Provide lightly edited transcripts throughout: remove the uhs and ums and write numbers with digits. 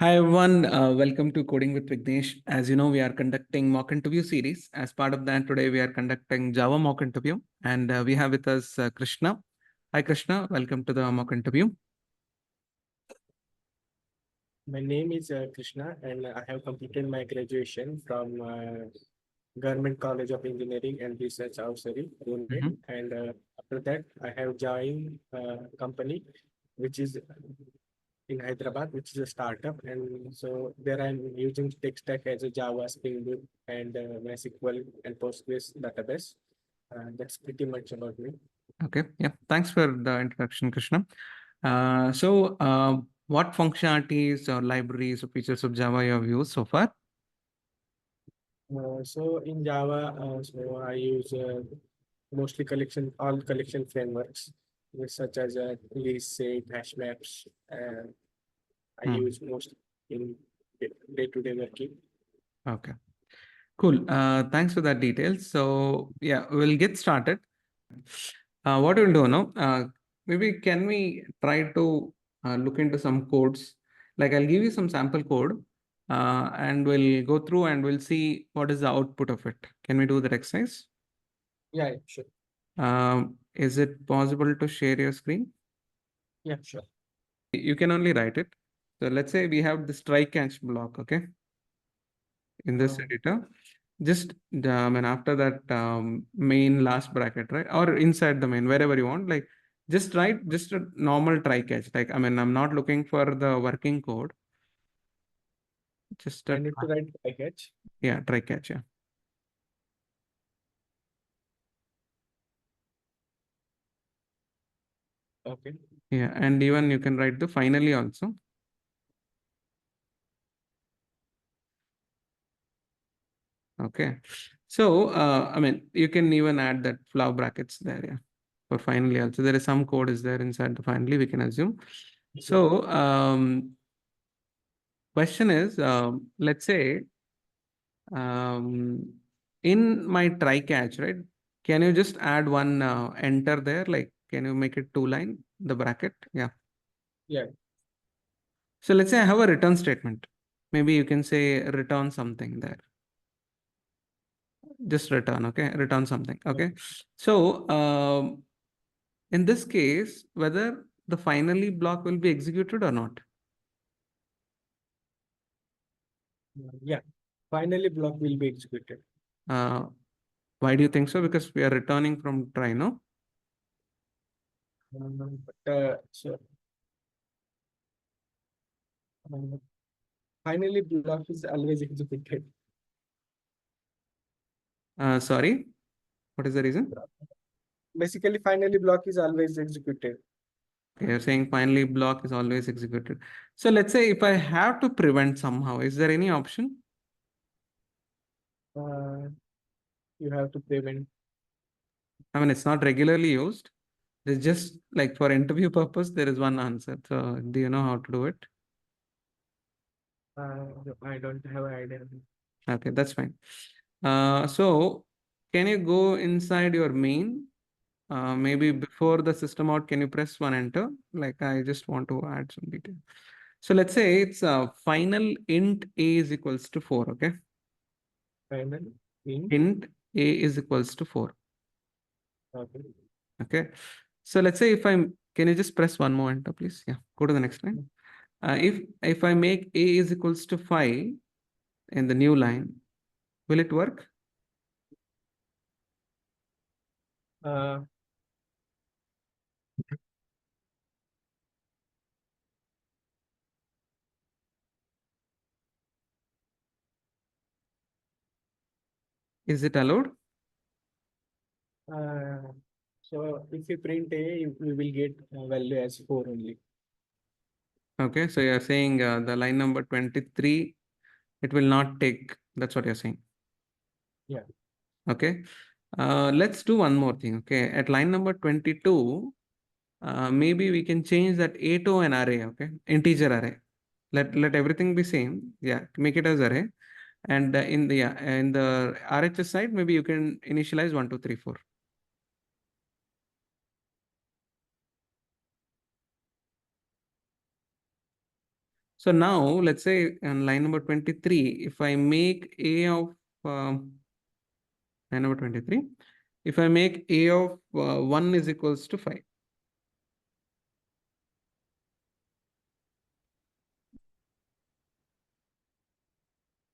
Hi everyone, welcome to Coding with Vignesh. As you know, we are conducting mock interview series. As part of that, today we are conducting Java mock interview, and we have with us Krishna. Hi Krishna, welcome to the mock interview. My name is Krishna, and I have completed my graduation from Government College of Engineering and Research, Avsari, Pune. Mhm. And after that, I have joined a company which is in Hyderabad, which is a startup. And so there I'm using tech stack as a Java, Spring Boot, and MySQL and Postgres database. That's pretty much about me. Okay, yeah, thanks for the introduction, Krishna. What functionalities or libraries or features of Java you have used so far? So in Java, so I use mostly all collection frameworks, such as list, set, hash maps. I Hmm. use most in day-to-day working. Okay, cool. Thanks for that details. So yeah, we'll get started. What we'll do now, maybe can we try to look into some codes? Like I'll give you some sample code and we'll go through and we'll see what is the output of it. Can we do that exercise? Yeah, sure. Is it possible to share your screen? Yeah, sure. You can only write it. So let's say we have this try catch block, okay, in this Um, editor. Just I mean after that main last bracket, right? Or inside the main, wherever you want, like just write just a normal try catch. Like I mean, I'm not looking for the working code. Just I a need to write package. yeah, try catch, yeah. Okay. Yeah, and even you can write the finally also. Okay. So I mean you can even add that flower brackets there, yeah. For finally also. There is some code is there inside the finally, we can assume. Okay. So question is let's say um, in my try catch, right? Can you just add one enter there? Like, can you make it two line, the bracket? Yeah. Yeah. So let's say I have a return statement. Maybe you can say return something there. Just return, okay? Return something, okay? So in this case, whether the finally block will be executed or not. Yeah. Finally, block will be executed. Uh, why do you think so? Because we are returning from try, no? So um, finally, block is always executed. Sorry, what is the reason? Basically, finally, block is always executed. Okay, you're saying finally block is always executed. So let's say if I have to prevent somehow, is there any option? Uh, you have to prevent. I mean, it's not regularly used. It's just like for interview purpose, there is one answer. So do you know how to do it? I don't have an idea. Okay, that's fine. So can you go inside your main? Maybe before the system out, can you press one enter? Like I just want to add some detail. So let's say it's final int a is equals to 4. Okay. Final in. Int a is equals to 4. Okay. Okay. So let's say if can you just press one more enter, please? Yeah. Go to the next line. If I make a is equals to 5 in the new line, will it work? Uh, Is it allowed? uh, so if you print A, we will get value as 4 only. Okay. So you're saying the line number 23, it will not take. That's what you're saying. Yeah. Okay. Let's do one more thing. Okay. At line number 22, maybe we can change that a to an array. Okay. Integer array. Let everything be same. Yeah. Make it as array. And in the RHS side, maybe you can initialize 1, 2, 3, 4. So now let's say on line number 23, if I make A of line number 23, if I make A of 1 is equals to 5.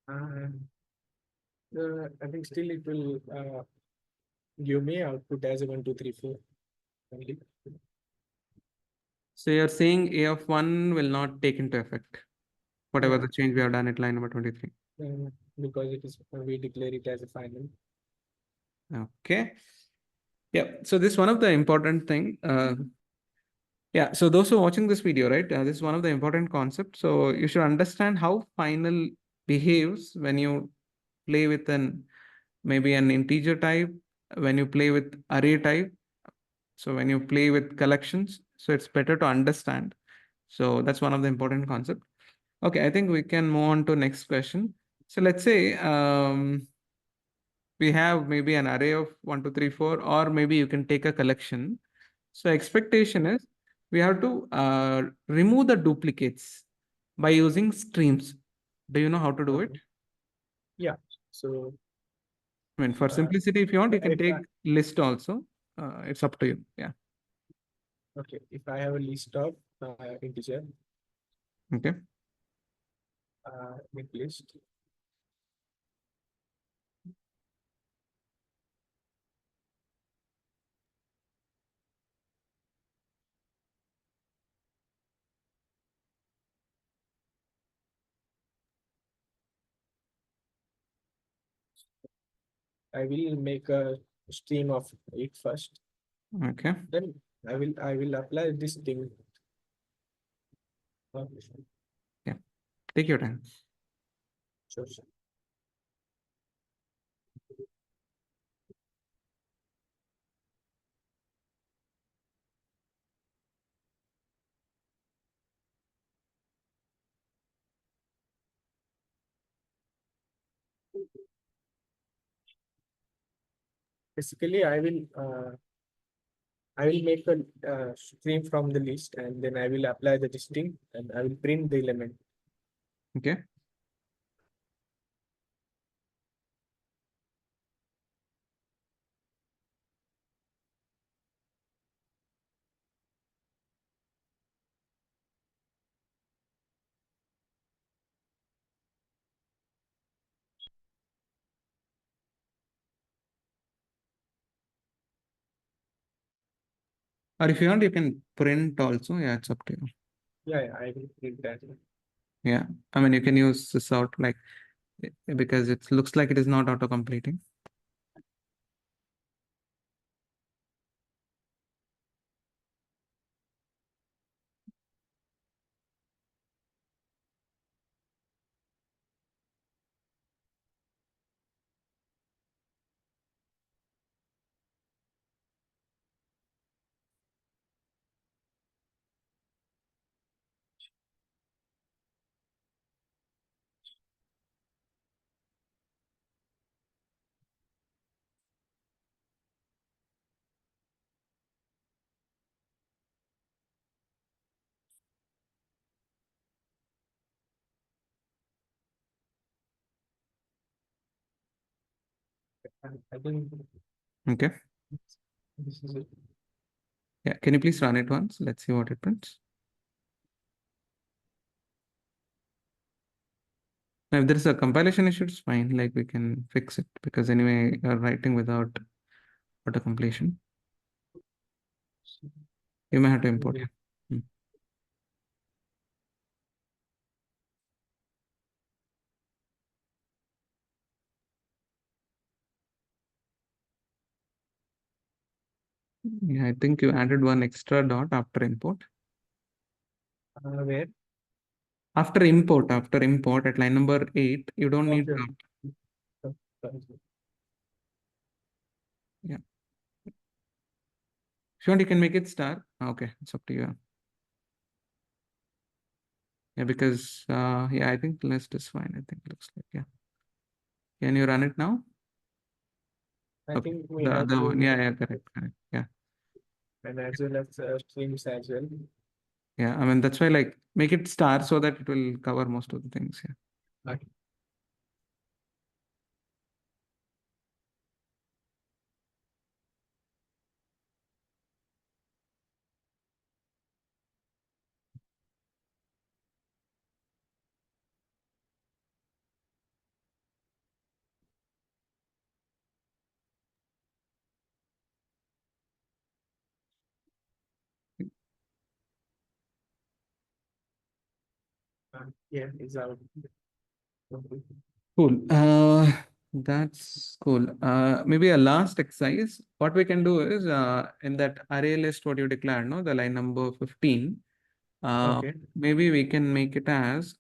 Uh, I think still it will give me output as a 1, 2, 3, 4 only. So you're saying A of 1 will not take into effect, whatever Yeah, the change we have done at line number 23. because it is we declare it as a final. Okay. Yeah. So this is one of the important thing. Yeah. So those who are watching this video, right? This is one of the important concepts. So you should understand how final behaves when you play with an maybe an integer type, when you play with array type. So when you play with collections, so it's better to understand. So that's one of the important concept. Okay, I think we can move on to next question. So let's say we have maybe an array of 1, 2, 3, 4, or maybe you can take a collection. So expectation is we have to remove the duplicates by using streams. Do you know how to do it? Yeah. So I mean, for uh, simplicity, if you want, you can if take I, list also. It's up to you. Yeah. okay, if I have a list of integer, Okay. with list, I will make a stream of it first. Okay. Then I will apply this thing. Uh, Yeah. Take your time. sure, sure. Basically, I will make a stream from the list, and then I will apply the distinct, and I will print the element. Okay. Or if you want, you can print also. Yeah, it's up to you. Yeah, I will print that. Yeah. I mean, you can use this out like because it looks like it is not auto completing. I think Okay. this is it. Yeah. Can you please run it once? Let's see what it prints. Now, if there is a compilation issue, it's fine. Like we can fix it because anyway, you're writing without auto completion. You may have to import. Mhm. Yeah. Yeah, I think you added one extra dot after import. Where? After import at line number 8, you don't need Okay. dot. Sorry. Yeah. If you want, you can make it star. Okay, it's up to you. Yeah, because yeah, I think list is fine. I think it looks like yeah. Can you run it now? I Okay. think we The have other one. to, Yeah, yeah, correct, correct. Yeah. and as well as streams as well. Yeah, I mean, that's why like make it star so that it will cover most of the things. Yeah. Okay. Yeah, it's out. Okay. Cool. That's cool. Maybe a last exercise. What we can do is in that array list, what you declared, no, the line number 15. Okay. Maybe we can make it as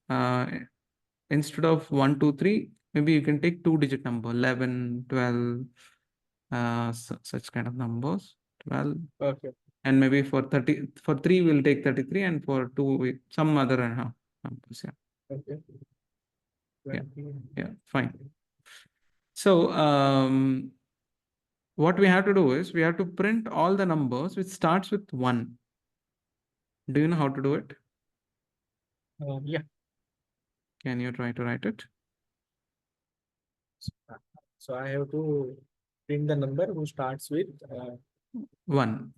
instead of 1, 2, 3, maybe you can take two-digit number, 11, 12, such kind of numbers, 12. Okay. And maybe for 30, for 3, we'll take 33, and for 2, some other numbers. Yeah. Okay. Yeah. 20. Yeah. Fine. So, what we have to do is we have to print all the numbers which starts with 1. Do you know how to do it? Yeah. Can you try to write it? So I have to print the number who starts with 1.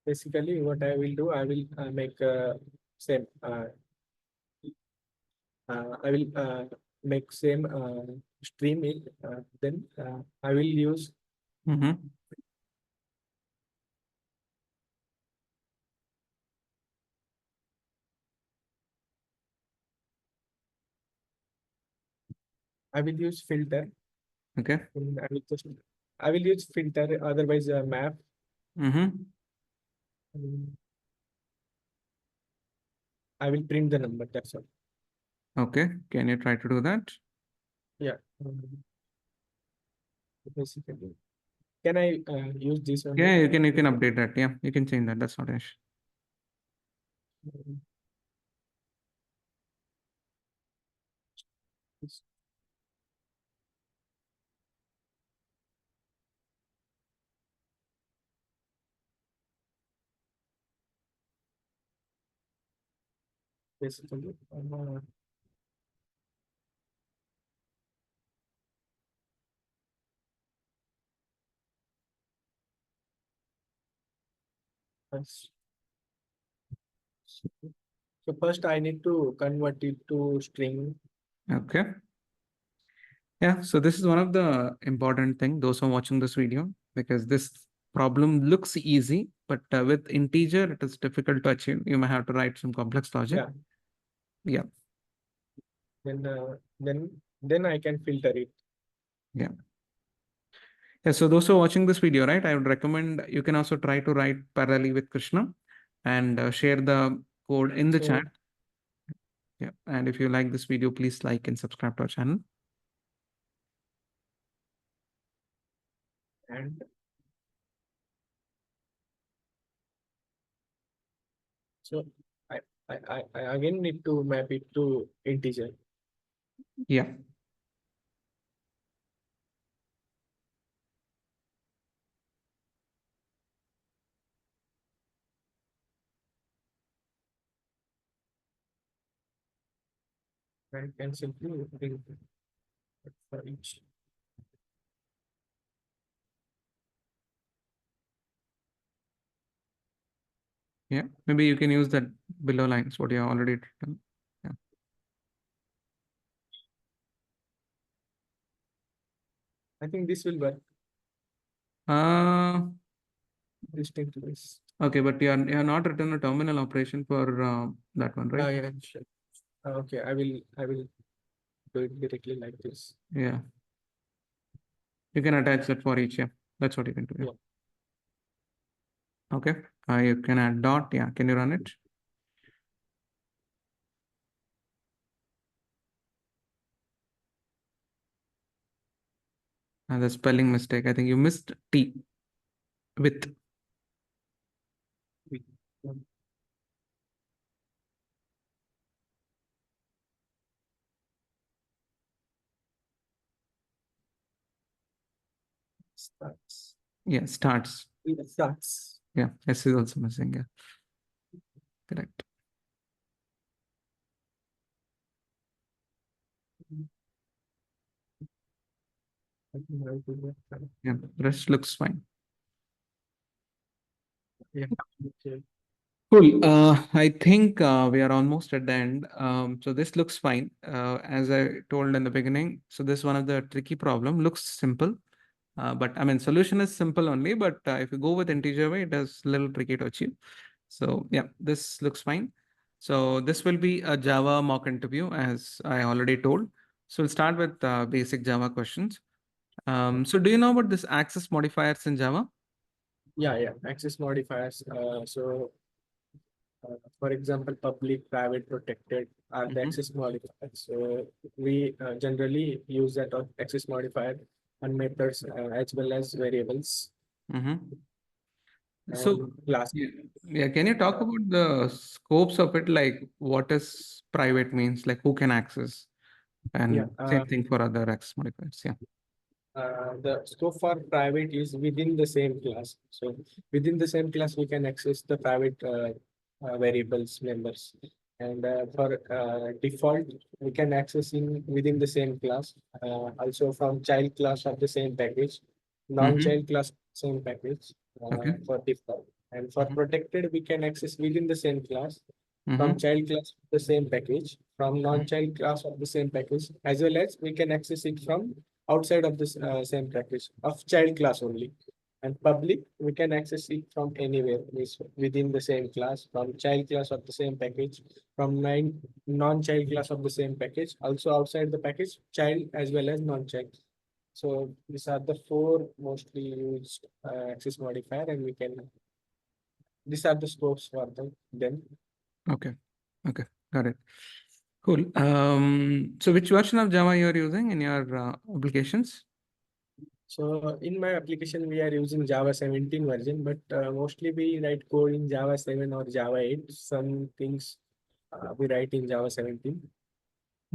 basically what I will do. I will make same. I will make same stream it. Then I will use. Mm-hmm. I will use filter. Okay. I will just. I will use filter. Otherwise, map. Mm-hmm. I will print the number. That's all. Okay. Can you try to do that? Yeah. Basically, can I use this Yeah, only? you can update that. Yeah, you can change that. That's not an issue. Basically, yes. So first I need to convert it to string. Okay. Yeah, so this is one of the important thing, those who are watching this video, because this problem looks easy, but with integer, it is difficult to achieve. You may have to write some complex logic. Yeah. Yeah. Then I can filter it. Yeah. Yeah. So those who are watching this video, right, I would recommend you can also try to write parallelly with Krishna and share the code in the chat. So Yeah. And if you like this video, please like and subscribe to our channel. and so I again need to map it to integer. Yeah. I can simply print for each. Yeah. Maybe you can use that below lines, what you have already done. Yeah. I think this will work. Uh, Distinct to this. okay, but you are not written a terminal operation for that one, right? Yeah, sure. Okay, I will do it directly like this. Yeah. You can attach that for each. Yeah. That's what you can do. Yeah. Yeah. Okay. You can add dot. Yeah. Can you run it? And the spelling mistake. I think you missed T with. Starts. Yeah, starts. It starts. Yeah, S is also missing. Yeah, correct. Yeah, rest looks fine. Yeah. Okay. Cool. I think we are almost at the end. So this looks fine. As I told in the beginning, so this is one of the tricky problem. Looks simple, but I mean, solution is simple only. But if you go with integer way, it is a little tricky to achieve. So yeah, this looks fine. So this will be a Java mock interview, as I already told. So we'll start with basic Java questions. So do you know about this access modifiers in Java? Yeah. Access modifiers. For example, public, private, protected are the Mm-hmm. access modifiers. So we generally use that of access modifier on methods as well as variables Mm-hmm. So and class. yeah, yeah, can you talk about the scopes of it? Like what is private means, like who can access, Yeah. and same thing for other access modifiers. Yeah. The scope for private is within the same class. So within the same class, we can access the private variables members. And for default, we can access in within the same class. Also from child class of the same package, Mm-hmm. non-child class same package Okay. for default. And for Mm-hmm. protected, we can access within the same class from Mm-hmm. child class of the same package, from non-child class of the same package, as well as we can access it from outside of this same package of child class only. And public, we can access it from anywhere within the same class, from child class of the same package, from non-child class of the same package, also outside the package, child as well as non-child. So these are the four mostly used access modifier, and we can these are the scopes for them. Okay. Okay. Got it. Cool. So which version of Java you are using in your applications? So in my application, we are using Java 17 version, but mostly we write code in Java 7 or Java 8. Some things we write in Java 17.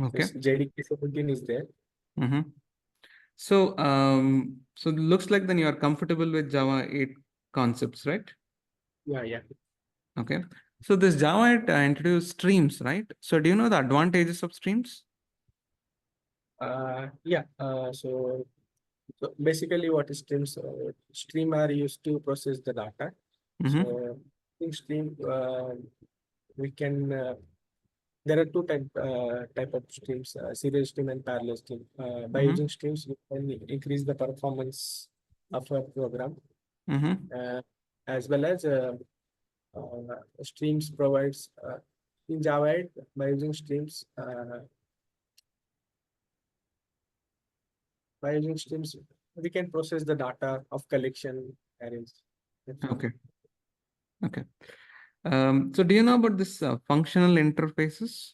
Okay. This JDK 17 is there. Mm-hmm. So looks like then you are comfortable with Java 8 concepts, right? Yeah. Okay. So this Java 8 introduced streams, right? So do you know the advantages of streams? Yeah. So basically, what is streams? Stream are used to process the data. Mm-hmm. So in stream, we can there are two type of streams, serial stream and parallel stream. By Mm-hmm. using streams, we can increase the performance of a program, Mm-hmm. uh, as well as streams provides in Java 8, by using streams. By using streams, we can process the data of collection arrays. Okay. Okay. So do you know about this functional interfaces?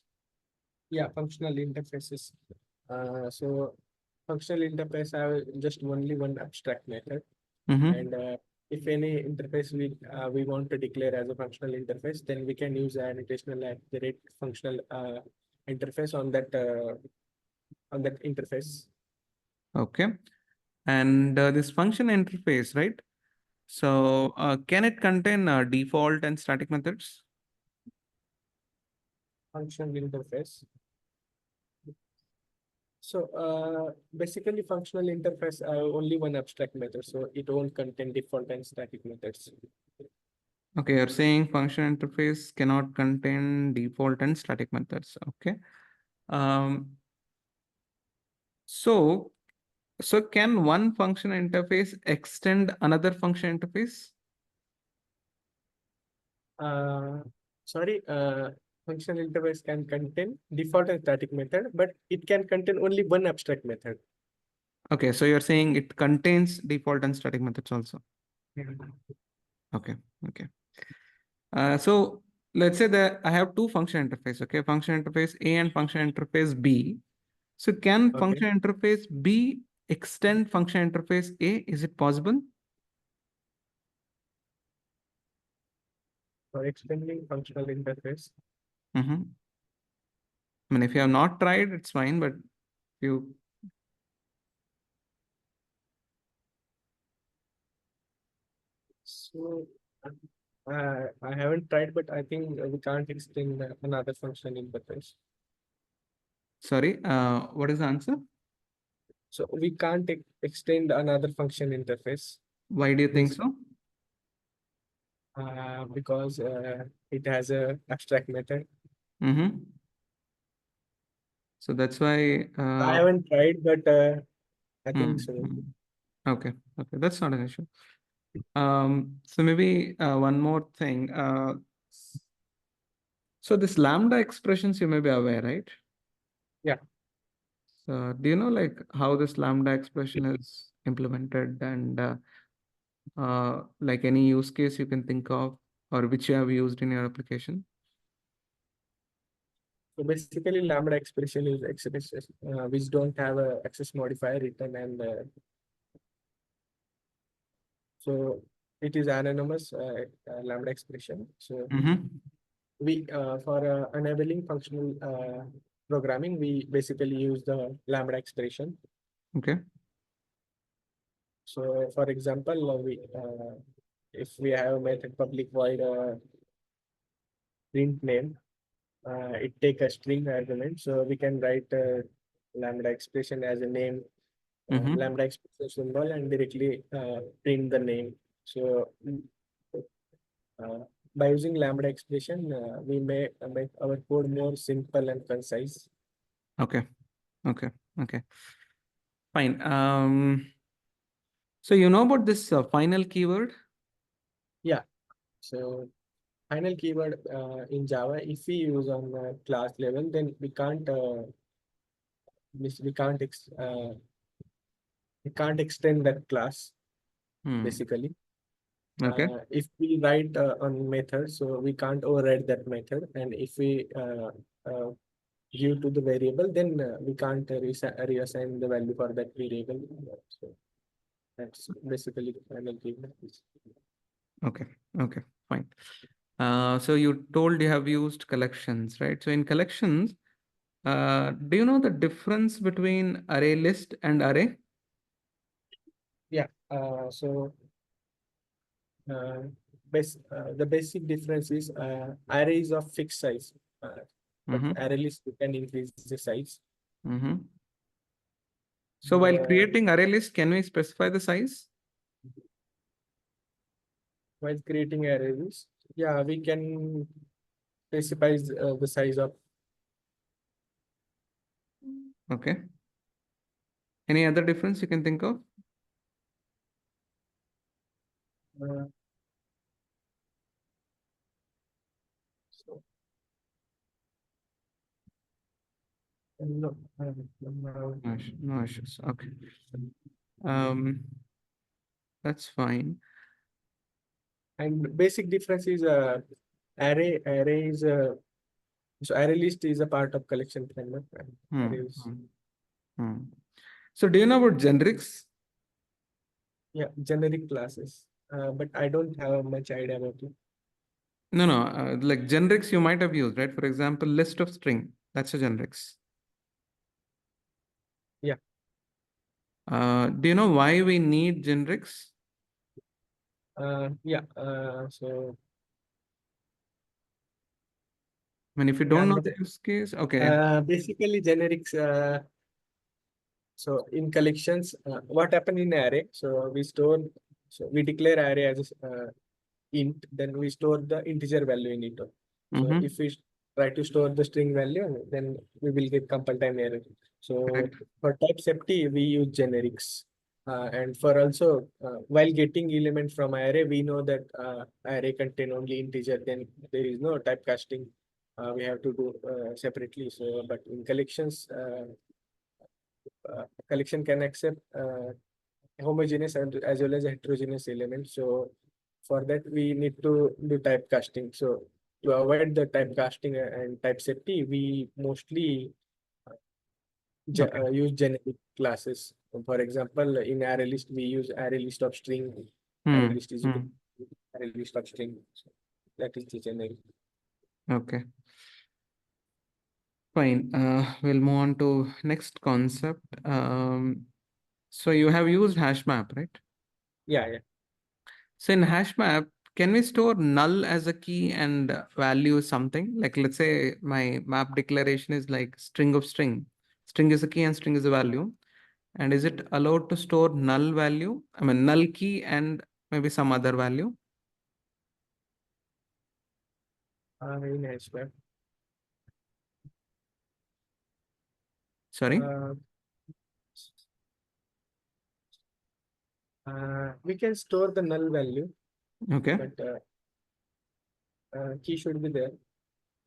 Yeah, functional interfaces. So functional interface have just only one abstract method, Mm-hmm. and if any interface we want to declare as a functional interface, then we can use an additional at the rate functional interface on that interface. Okay. And this function interface, right? So can it contain default and static methods? Functional interface. So basically, functional interface only one abstract method, so it won't contain default and static methods. Okay, you're saying function interface cannot contain default and static methods. Okay. Um, so so can one function interface extend another function interface? Uh, Sorry, functional interface can contain default and static method, but it can contain only one abstract method. Okay, so you're saying it contains default and static methods also. Mhm. Okay, okay. So let's say that I have two function interface, okay, function interface A and function interface B. So can Okay. function interface B extend function interface A? Is it possible? For extending functional interface. Mm-hmm. I mean, if you have not tried, it's fine, but you So I haven't tried, but I think we can't extend another function interface. sorry, what is the answer? So we can't extend another function interface. Why do you think Means so? because it has a abstract method. Mm-hmm. So that's why. I haven't tried, but I think so. Hmm. Okay, okay, that's not an issue. So maybe one more thing. So this lambda expressions you may be aware, right? Yeah. Do you know like how this lambda expression is implemented and like any use case you can think of or which you have used in your application? So basically, lambda expression is expression which don't have a access modifier written, and so it is anonymous lambda expression. So Mm-hmm. we for enabling functional programming, we basically use the lambda expression. Okay. So for example, we if we have a method public void print name, it take a string argument, so we can write a lambda expression as a name, Mm-hmm. lambda expression symbol, and directly print the name. So uh, by using lambda expression, we may make our code more simple and concise. Okay. Okay. Okay. Fine. So you know about this final keyword? Yeah. So final keyword in Java, if we use on class level, then we can't we can't extend that class Hmm. basically. Okay. If we write on method, so we can't override that method, and if we give to the variable, then we can't reassign the value for that variable. So that's basically the final keyword. Okay. Okay. Fine. So you told you have used collections, right? So in collections, do you know the difference between array list and array? Yeah. So uh, the basic difference is array is of fixed size, but Mm-hmm. array list you can increase the size. Mm-hmm. So And, while creating array list, can we specify the size? while creating array list, yeah, we can specify the size of. Okay. Any other difference you can think of? Uh, so, no, no. No, no issues. Okay. Um, that's fine. And basic difference is array is so array list is a part of collection framework. And Hmm. arrays, Hmm. Hmm. So do you know about generics? yeah, generic classes. But I don't have much idea about it. No, no. Like generics you might have used, right? For example, list of string. That's a generics. Yeah. Do you know why we need generics? Yeah. So I mean, if you yeah, don't know the use case, okay. basically generics. So in collections, what happened in array? So we declare array as int, then we store the integer value in it. So Mm-hmm. if we try to store the string value, then we will get compile time error. So Correct. for type safety, we use generics. And for also, while getting element from array, we know that array contain only integer, then there is no typecasting. We have to do separately. So, but in collections, collection can accept homogeneous and as well as heterogeneous elements. So for that, we need to do typecasting. So to avoid the typecasting and type safety, we mostly Okay. use generic classes. For example, in array list, we use array list of string. Array Hmm. list is Hmm. array list of string. That is the generic. Okay, fine. We'll move on to next concept. So you have used hash map, right? Yeah, yeah. So in hash map, can we store null as a key and value something? Like let's say my map declaration is like string of string. String is a key and string is a value. And is it allowed to store null value? I mean null key and maybe some other value? In HMAP. Sorry. Uh, we can store the null value, Okay. but key should be there.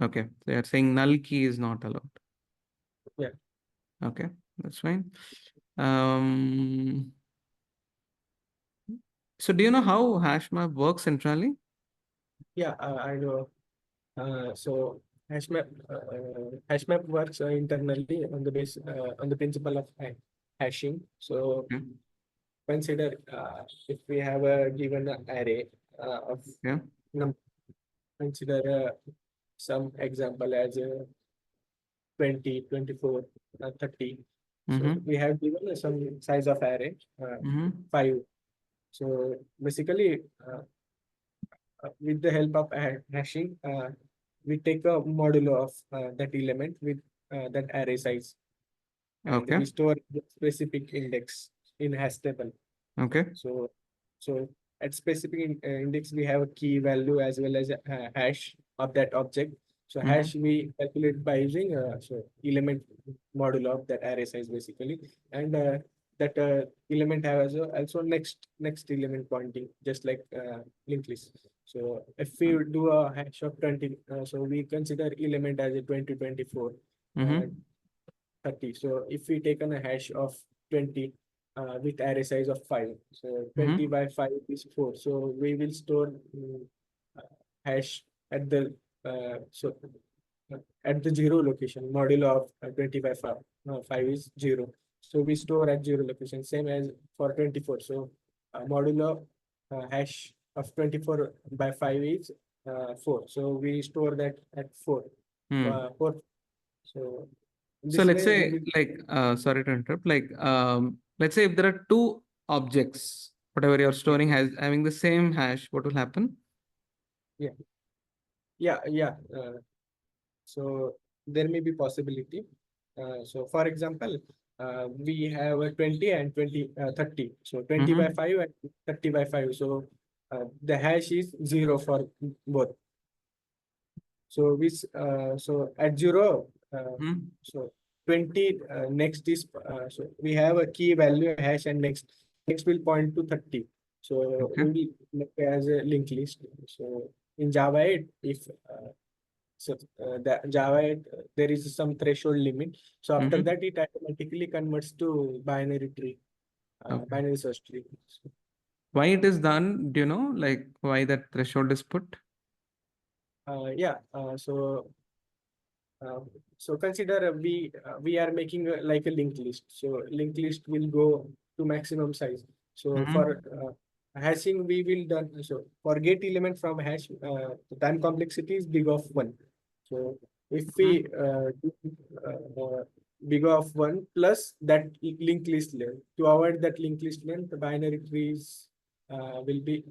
Okay. They are saying null key is not allowed. Yeah, Okay, that's fine. Um, so do you know how hash map works internally? yeah. I know. So hash map works internally on the base on the principle of hashing. So Yeah. consider if we have a given array of Yeah. num consider some example as 20, 24, 30. So Mm-hmm. we have given some size of array, Mm-hmm. 5. So basically, with the help of hashing, we take a modulo of that element with that array size, and Okay. we store the specific index in hash table. Okay. So, so at specific index, we have a key value as well as a hash of that object. So Mm-hmm. hash we calculate by using so element modulo of that array size basically, and that element has also next element pointing just like linked list. So if we do a hash of 20, so we consider element as a 2024. Uh, Mm-hmm. 30. So if we take on a hash of 20 with array size of 5, so 20 Mm-hmm. by 5 is 4. So we will store uh, hash at the at the 0 location, modulo of 20 by 5, 5 is 0. So we store at 0 location, same as for 24. So modulo hash of 24 by 5 is 4. So we store that at 4. Hmm. 4. So So this let's way we say will. like sorry to interrupt, like let's say if there are two objects, whatever you're Yeah, storing has having the same hash, what will happen? yeah, yeah. So there may be possibility. So for example, we have a 20 and 30. So 20 by Mm-hmm. 5 and 30 by 5. So the hash is 0 for both. So so at 0, Mm-hmm. so 20 next is so we have a key value hash, and next will point to 30. So Okay. we will make as a linked list. So in Java 8, if so the Java 8, there is some threshold limit. So after Mm-hmm. that, it automatically converts to binary tree, Okay. binary search tree. So, Why it is done? Do you know like why that threshold is put? yeah. Uh, so consider we are making like a linked list. So linked list will go to maximum size. So for Mm-hmm. hashing, we will done. So for get element from hash, the time complexity is big of 1. So if we do big of 1 plus that linked list length, to avoid that linked list length, the binary trees will be,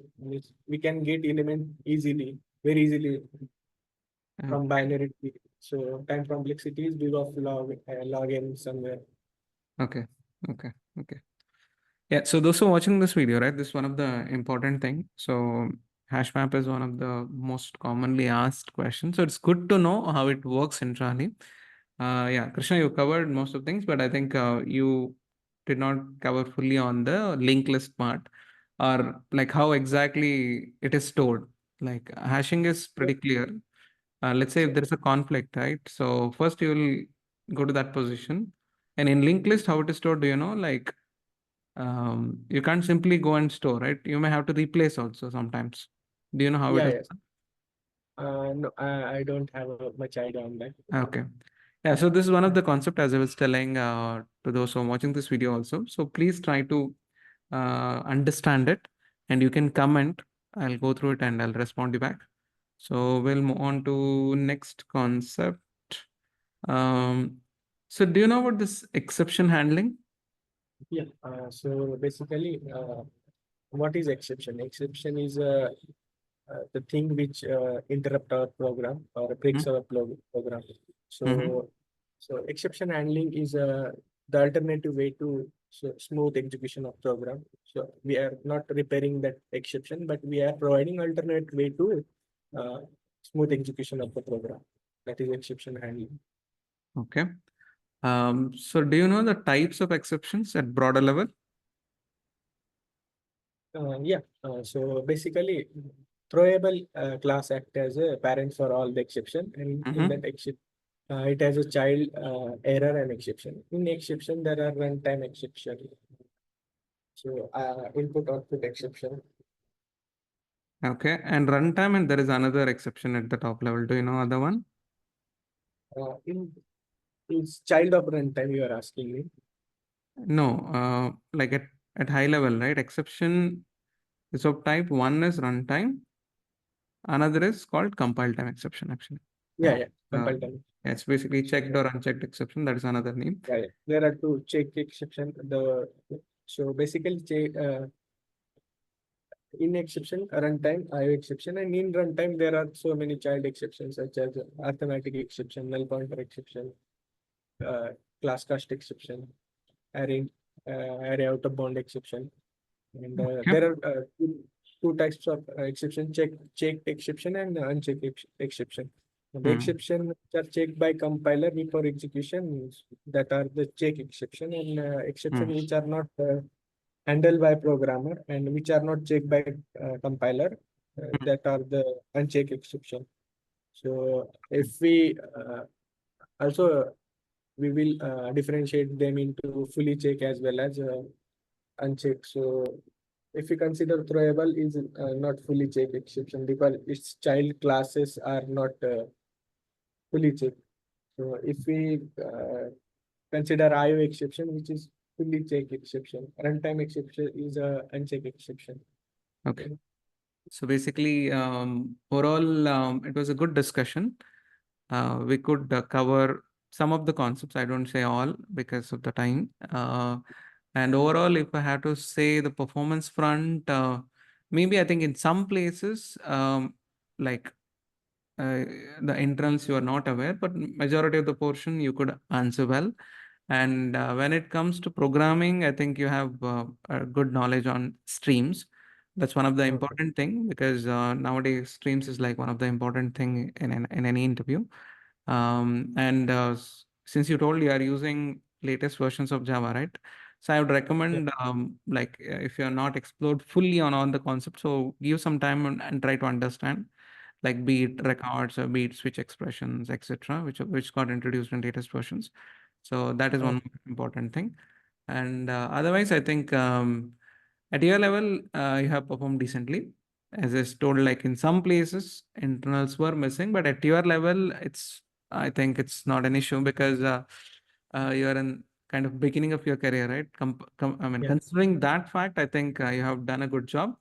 we can get element easily, very easily from Mm-hmm. binary tree. So time complexity is big of log n somewhere. Okay. Okay. Okay. Yeah. So those who are watching this video, right, this is one of the important thing. So hash map is one of the most commonly asked questions. So it's good to know how it works internally. Yeah, Krishna, you covered most of things, but I think you did not cover fully on the linked list part or like how exactly it is stored. Like hashing is Yeah. pretty clear. Let's say if So there's a conflict, right? So first you will go to that position. And in linked list, how it is stored, do you know? Like you can't simply go and store, right? You may have to replace also sometimes. Do you know how it yeah, is yes. No, I don't have much idea on that. done? Okay. Yeah, so this is one of the concept as I was telling to those who are watching this video also. So please try to understand it and you can comment. I'll go through it and I'll respond you back. So we'll move on to next concept. So do you know what this exception handling? Yeah. So basically, what is exception? Exception is the thing which interrupt our program or breaks our program. Mm-hmm. So exception handling is the alternative way to smooth execution of program. So we are not repairing that exception, but we are providing alternate way to uh, smooth execution of the program. That is exception handling. Okay. So do you know the types of exceptions at broader level? Yeah. So basically, throwable class act as a parent for all the exception, and in Mm-hmm. that exception, it has a child error and exception. In exception, there are runtime exception. So input output exception. Okay. And runtime, and there is another exception at the top level. Do you know other one? In is child of runtime you are asking me. No, like at high level, right? Exception is of type one is runtime, another is called compile time exception, actually. Yeah, Yeah. yeah. Uh, Compile time. it's basically checked or unchecked exception. That is another name. Yeah, yeah. There are two check exception. The so basically in exception, runtime, IO exception, and in runtime, there are so many child exceptions such as arithmetic exception, null pointer exception, uh, class cast exception, array, array out of bound exception. And Okay. there are two types of exception, checked exception and unchecked exception. The Hmm. exception which are checked by compiler before execution that are the check exception, and exception Hmm. which are not handled by programmer and which are not checked by compiler that are the unchecked exception. So if we also we will differentiate them into fully check as well as unchecked. So if we consider throwable is not fully checked exception because its child classes are not fully checked. So if we consider IO exception, which is fully checked exception, runtime exception is a unchecked exception. Okay. So basically, overall, it was a good discussion. We could cover some of the concepts. I don't say all because of the time. And overall, if I have to say the performance front, maybe I think in some places, like uh, the internals you are not aware, but majority of the portion you could answer well. And when it comes to programming, I think you have a good knowledge on streams. That's one of the Okay. important thing because nowadays streams is like one of the important thing in any interview. And since you told you are using latest versions of Java, right? So I would Yeah. recommend like if you are not explored fully on all the concepts, so give some time and try to understand like be it records or be it switch expressions, etc., which got introduced in latest versions. So that is one Okay. more important thing. And otherwise, I think at your level, you have performed decently. As I told, like in some places, internals were missing, but at your level, I think it's not an issue because you are in kind of beginning of your career, right? I mean, Yeah. considering that fact, I think you have done a good job.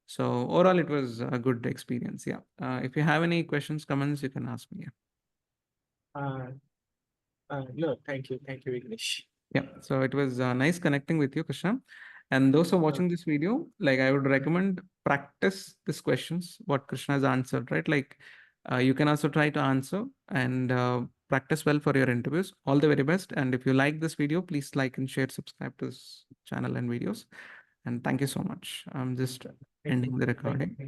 So overall, it was a good experience. Yeah. If you have any questions, comments, you can ask me. Yeah. Uh, no, thank you. Thank you, Vignesh. Yeah. So it was nice connecting with you, Krishna. And those who are Uh, watching this video, like I would recommend practice these questions, what Krishna has answered, right? Like you can also try to answer and practice well for your interviews. All the very best. And if you like this video, please like and share, subscribe to this channel and videos. And thank you so much. I'm just thank you. ending the Thank recording. you.